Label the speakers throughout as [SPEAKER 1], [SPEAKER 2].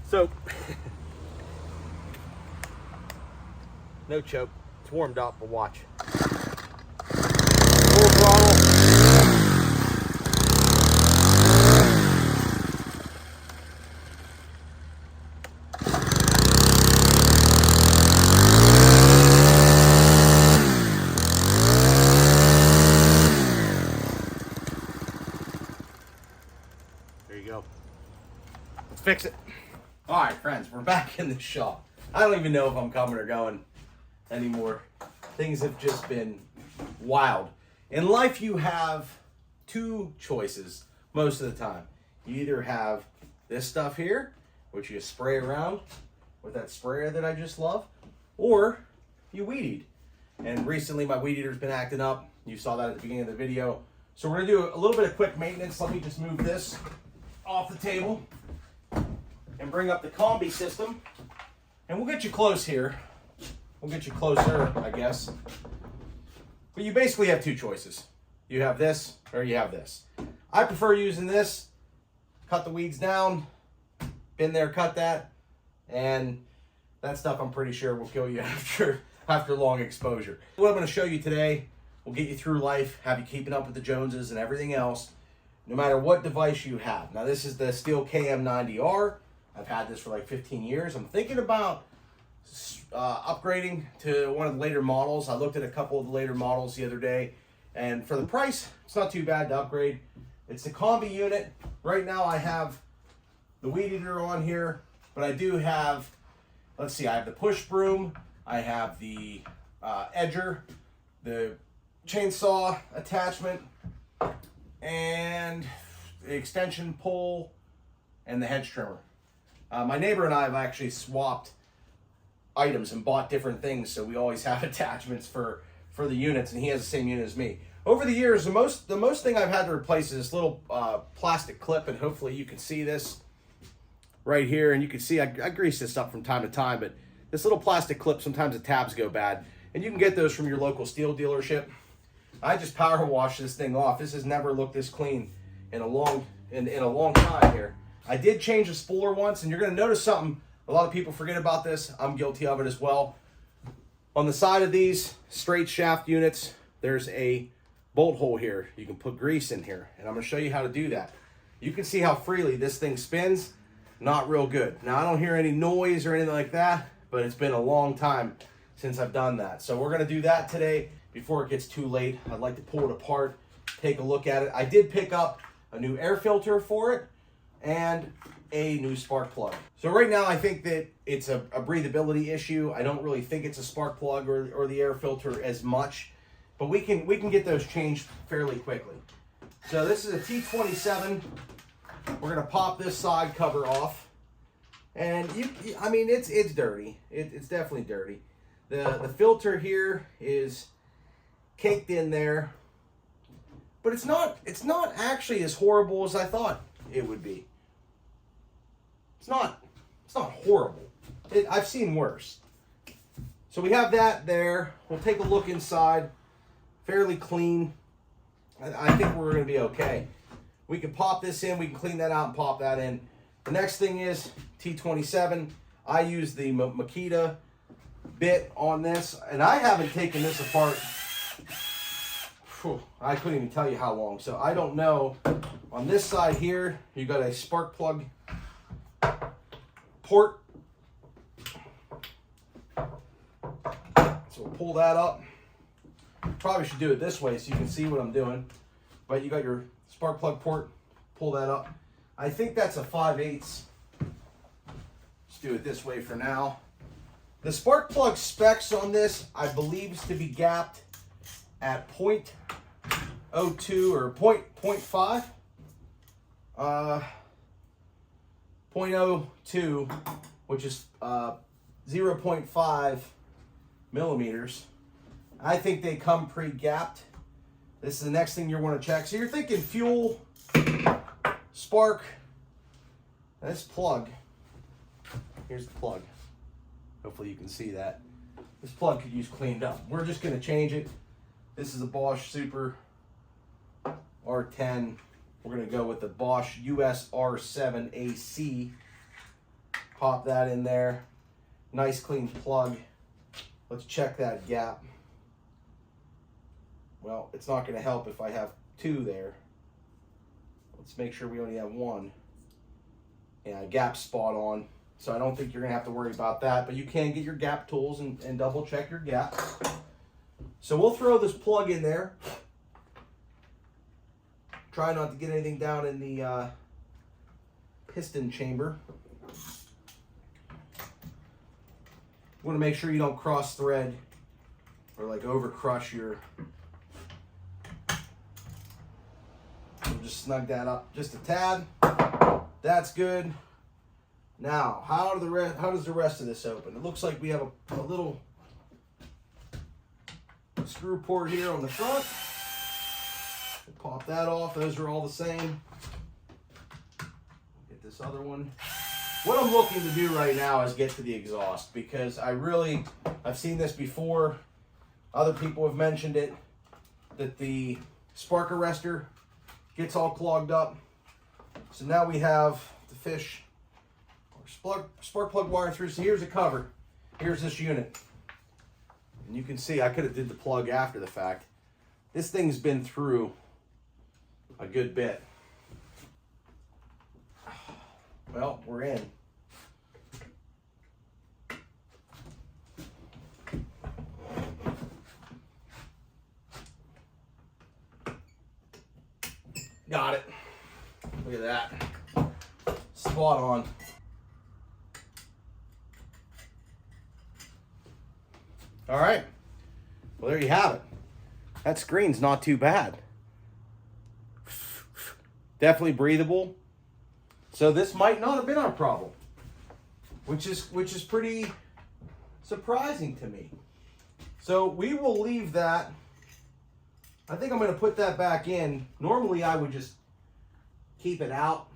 [SPEAKER 1] So, no choke. It's warmed up, but watch. Full throttle. There you go. Let's fix it. All right, friends, we're back in the shop. I don't even know if I'm coming or going anymore. Things have just been wild. In life, you have two choices most of the time. You either have this stuff here, which you spray around with that sprayer that I just love, or you weed eat. And recently, my weed eater's been acting up. You saw that at the beginning of the video. So we're gonna do a little bit of quick maintenance. Let me just move this off the table and bring up the kombi system, and we'll get you close here. We'll get you closer, I guess. But you basically have two choices. You have this or you have this. I prefer using this. Cut the weeds down. Been there, cut that. And that stuff I'm pretty sure will kill you after long exposure. What I'm going to show you today will get you through life, have you keeping up with the Joneses and everything else, no matter what device you have. Now this is the Stihl KM90R. I've had this for like 15 years. I'm thinking about upgrading to one of the later models. I looked at a couple of the later models the other day, and for the price, it's not too bad to upgrade. It's the kombi unit. Right now I have the weed eater on here, but I do have, let's see, I have the push broom, I have the edger, the chainsaw attachment, and the extension pole, and the hedge trimmer. My neighbor and I have actually swapped items and bought different things, so we always have attachments for the units, and he has the same unit as me. Over the years, the most thing I've had to replace is this little plastic clip, and hopefully you can see this right here, and you can see I grease this up from time to time, but this little plastic clip, sometimes the tabs go bad, and you can get those from your local Stihl dealership. I just power wash this thing off. This has never looked this clean in a long time here. I did change a spooler once, and you're going to notice something. A lot of people forget about this. I'm guilty of it as well. On the side of these straight shaft units, there's a bolt hole here. You can put grease in here, and I'm going to show you how to do that. You can see how freely this thing spins. Not real good. Now, I don't hear any noise or anything like that, but it's been a long time since I've done that. So we're going to do that today before it gets too late. I'd like to pull it apart, take a look at it. I did pick up a new air filter for it and a new spark plug. So right now I think that it's a breathability issue. I don't really think it's a spark plug or the air filter as much, but we can get those changed fairly quickly. So this is a T27. We're gonna pop this side cover off, and I mean it's dirty. It's definitely dirty. The filter here is caked in there, but it's not actually as horrible as I thought it would be. It's not horrible. I've seen worse. So we have that there. We'll take a look inside. Fairly clean. I think we're going to be okay. We can pop this in. We can clean that out and pop that in. The next thing is T27. I use the Makita bit on this, and I haven't taken this apart. Whew, I couldn't even tell you how long. So I don't know. On this side here, you got a spark plug port. So we'll pull that up. Probably should do it this way so you can see what I'm doing. But you got your spark plug port. Pull that up. I think that's a 5/8. Let's do it this way for now. The spark plug specs on this, I believe, is to be gapped at 0.02 or 0.5. 0.02, which is 0.5 millimeters. I think they come pre-gapped. This is the next thing you want to check. So you're thinking fuel, spark, this plug. Here's the plug. Hopefully you can see that. This plug could use cleaned up. We're just going to change it. This is a Bosch Super R10. We're going to go with the Bosch US R7 AC. Pop that in there. Nice clean plug. Let's check that gap. Well, it's not going to help if I have two there. Let's make sure we only have one. Yeah, gap spot on. So I don't think you're going to have to worry about that, but you can get your gap tools and double check your gap. So we'll throw this plug in there. Try not to get anything down in the piston chamber. You want to make sure you don't cross thread or like over crush your. We'll just snug that up just a tad. That's good. Now, how does the rest of this open? It looks like we have a little screw port here on the front. We'll pop that off. Those are all the same. Get this other one. What I'm looking to do right now is get to the exhaust, because I've seen this before. Other people have mentioned it, that the spark arrestor gets all clogged up. So now we have the fish spark plug wire through. So here's a cover. Here's this unit. And you can see I could have did the plug after the fact. This thing's been through a good bit. Well, we're in. Got it. Look at that. Spot on. All right. Well, there you have it. That screen's not too bad. Definitely breathable. So this might not have been our problem, which is pretty surprising to me. So we will leave that. I think I'm going to put that back in. Normally I would just keep it out,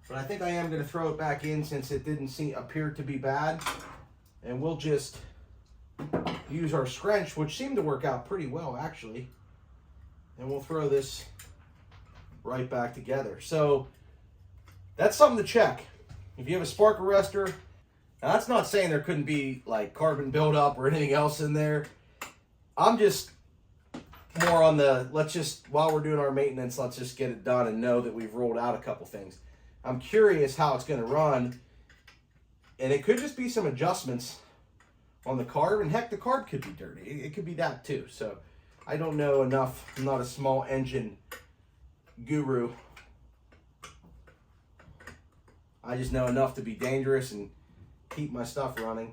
[SPEAKER 1] but I think I am going to throw it back in since it didn't appear to be bad. And we'll just use our scrunch, which seemed to work out pretty well actually. And we'll throw this right back together. So that's something to check. If you have a spark arrestor, now that's not saying there couldn't be like carbon buildup or anything else in there. I'm just more on the, while we're doing our maintenance, let's just get it done and know that we've rolled out a couple things. I'm curious how it's going to run, and it could just be some adjustments on the carb, and heck, the carb could be dirty. It could be that too. So I don't know enough. I'm not a small engine guru. I just know enough to be dangerous and keep my stuff running.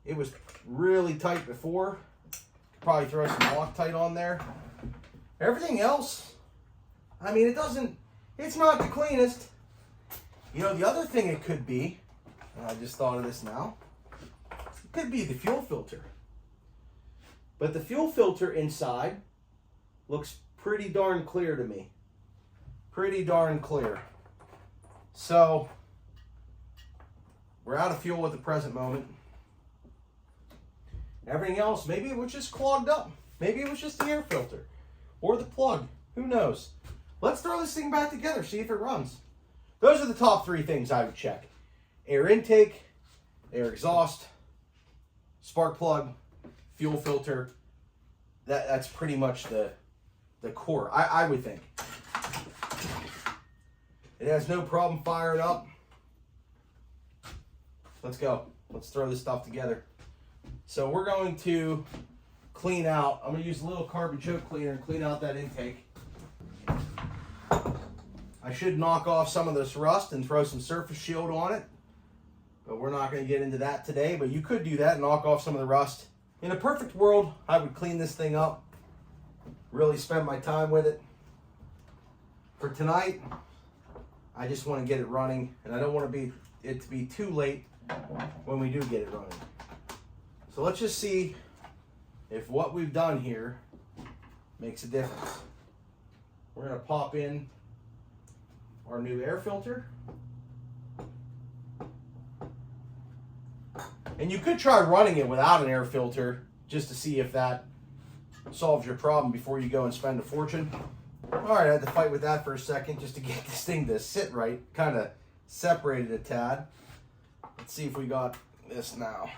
[SPEAKER 1] It was really tight before. Could probably throw some Loctite on there. Everything else, I mean, it's not the cleanest. You know, the other thing it could be, and I just thought of this now, it could be the fuel filter. But the fuel filter inside looks pretty darn clear to me. Pretty darn clear. So we're out of fuel at the present moment. Everything else, maybe it was just clogged up. Maybe it was just the air filter or the plug. Who knows? Let's throw this thing back together, see if it runs. Those are the top three things I would check. Air intake, air exhaust, spark plug, fuel filter. That's pretty much the core, I would think. It has no problem firing up. Let's go. Let's throw this stuff together. So we're going to clean out. I'm going to use a little carbon choke cleaner and clean out that intake. I should knock off some of this rust and throw some surface shield on it, but we're not going to get into that today. But you could do that and knock off some of the rust. In a perfect world, I would clean this thing up, really spend my time with it. For tonight, I just want to get it running, and I don't want it to be too late when we do get it running. So let's just see if what we've done here makes a difference. We're going to pop in our new air filter. And you could try running it without an air filter just to see if that solves your problem before you go and spend a fortune. All right, I had to fight with that for a second just to get this thing to sit right. Kind of separated a tad. Let's see if we got this now.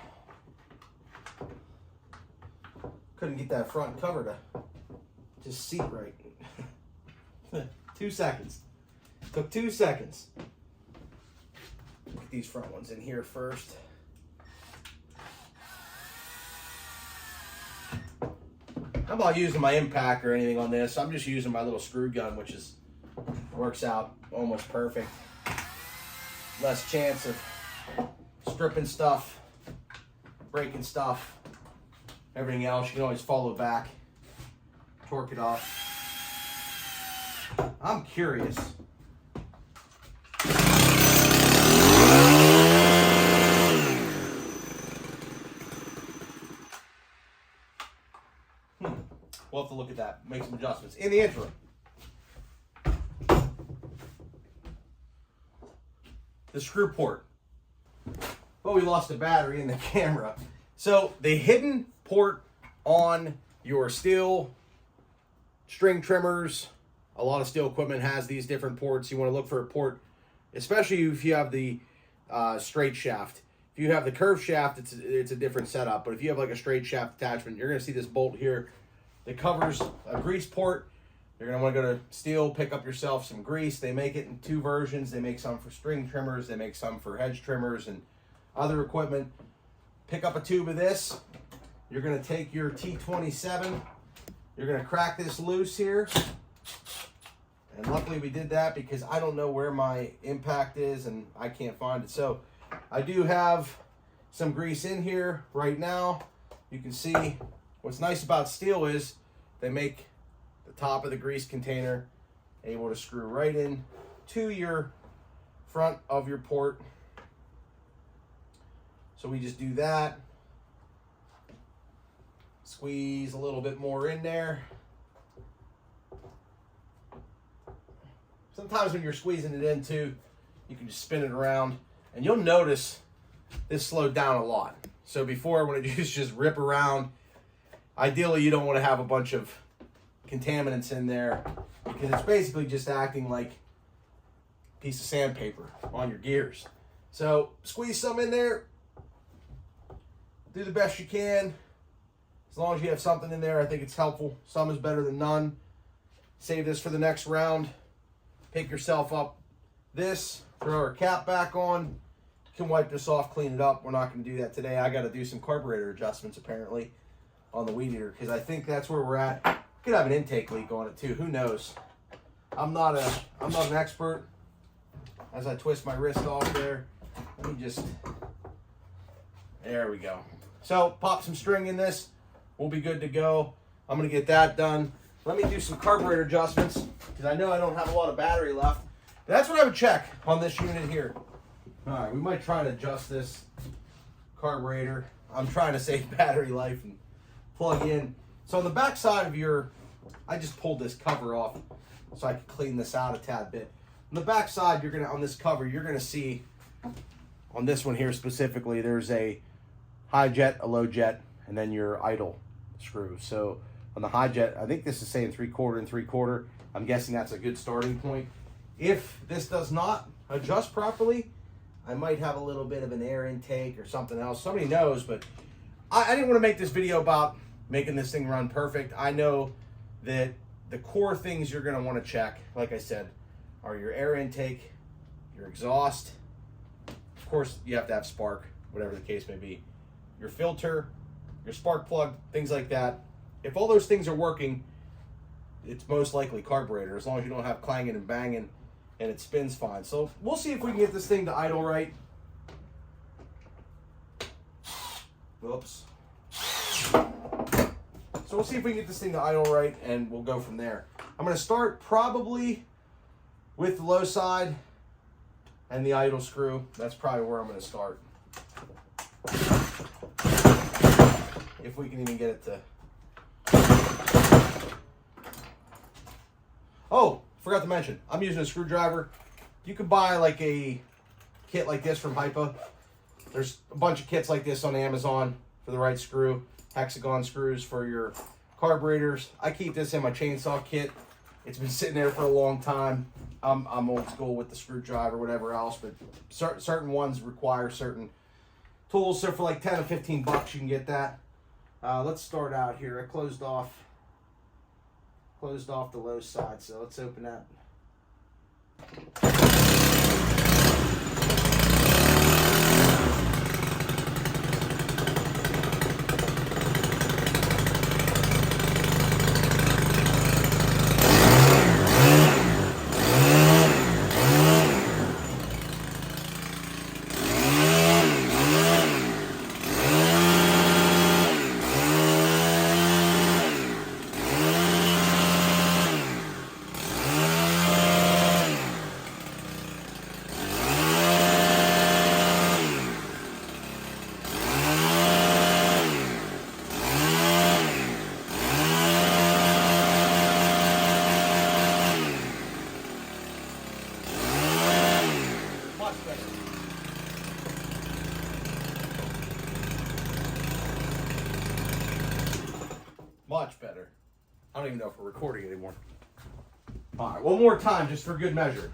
[SPEAKER 1] Couldn't get that front cover to just seat right. 2 seconds. Took 2 seconds. Get these front ones in here first. I'm not using my impact or anything on this. I'm just using my little screw gun, which works out almost perfect. Less chance of stripping stuff, breaking stuff, everything else. You can always follow back, torque it off. I'm curious. We'll have to look at that, make some adjustments. In the interim, the screw port. Oh, we lost a battery in the camera. So the hidden port on your Stihl string trimmers, a lot of Stihl equipment has these different ports. You want to look for a port, especially if you have the straight shaft. If you have the curved shaft, it's a different setup. But if you have like a straight shaft attachment, you're going to see this bolt here that covers a grease port. You're going to want to go to Stihl, pick up yourself some grease. They make it in 2 versions. They make some for string trimmers. They make some for hedge trimmers and other equipment. Pick up a tube of this. You're going to take your T27. You're going to crack this loose here. And luckily we did that because I don't know where my impact is and I can't find it. So I do have some grease in here right now. You can see what's nice about Stihl is they make the top of the grease container able to screw right in to your front of your port. So we just do that. Squeeze a little bit more in there. Sometimes when you're squeezing it in too, you can just spin it around and you'll notice this slowed down a lot. So before, when it used to just rip around, ideally you don't want to have a bunch of contaminants in there because it's basically just acting like a piece of sandpaper on your gears. So squeeze some in there, do the best you can. As long as you have something in there, I think it's helpful. Some is better than none. Save this for the next round. Pick yourself up this, throw our cap back on. You can wipe this off, clean it up. We're not going to do that today. I got to do some carburetor adjustments apparently on the weed eater because I think that's where we're at. Could have an intake leak on it too. Who knows? I'm not an expert. As I twist my wrist off there, let me just. There we go. So pop some string in this. We'll be good to go. I'm going to get that done. Let me do some carburetor adjustments because I know I don't have a lot of battery left. That's what I would check on this unit here. All right, we might try to adjust this carburetor. I'm trying to save battery life and plug in. So on the back side of your, I just pulled this cover off so I can clean this out a tad bit. On the back side, you're gonna, on this cover, you're gonna see on this one here specifically, there's a high jet, a low jet, and then your idle screw. So on the high jet, I think this is saying 3/4 and 3/4. I'm guessing that's a good starting point. If this does not adjust properly, I might have a little bit of an air intake or something else. Somebody knows, but I didn't want to make this video about making this thing run perfect. I know that the core things you're going to want to check, like I said, are your air intake, your exhaust. Of course, you have to have spark, whatever the case may be. Your filter, your spark plug, things like that. If all those things are working, it's most likely carburetor, as long as you don't have clanging and banging and it spins fine. So we'll see if we can get this thing to idle right. Whoops. So we'll see if we can get this thing to idle right and we'll go from there. I'm going to start probably with the low side and the idle screw. That's probably where I'm going to start. If we can even get it to... Oh, forgot to mention, I'm using a screwdriver. You can buy like a kit like this from Hypa. There's a bunch of kits like this on Amazon for the right screw. Hexagon screws for your carburetors. I keep this in my chainsaw kit. It's been sitting there for a long time. I'm old school with the screwdriver, whatever else, but certain ones require certain tools. So for like 10 or 15 bucks, you can get that. Let's start out here. I closed off the low side, so let's open that. Much better. I don't even know if we're recording anymore. All right, one more time just for good measure.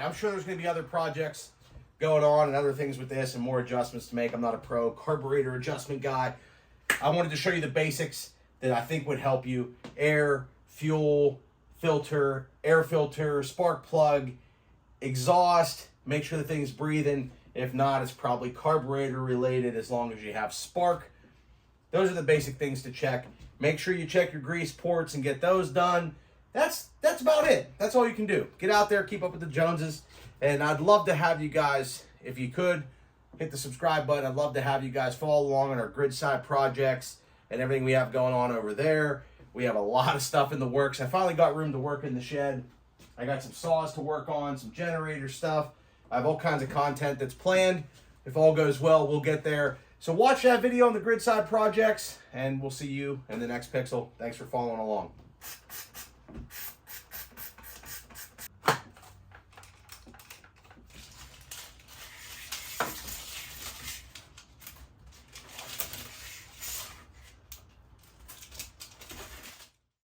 [SPEAKER 1] I'm sure there's going to be other projects going on and other things with this and more adjustments to make. I'm not a pro carburetor adjustment guy. I wanted to show you the basics that I think would help you. Air, fuel, filter, air filter, spark plug, exhaust. Make sure the thing's breathing. If not, it's probably carburetor related as long as you have spark. Those are the basic things to check. Make sure you check your grease ports and get those done. That's about it. That's all you can do. Get out there, keep up with the Joneses. And I'd love to have you guys, if you could, hit the subscribe button. I'd love to have you guys follow along on our grid side projects and everything we have going on over there. We have a lot of stuff in the works. I finally got room to work in the shed. I got some saws to work on, some generator stuff. I have all kinds of content that's planned. If all goes well, we'll get there. So watch that video on the grid side projects, and we'll see you in the next pixel. Thanks for following along.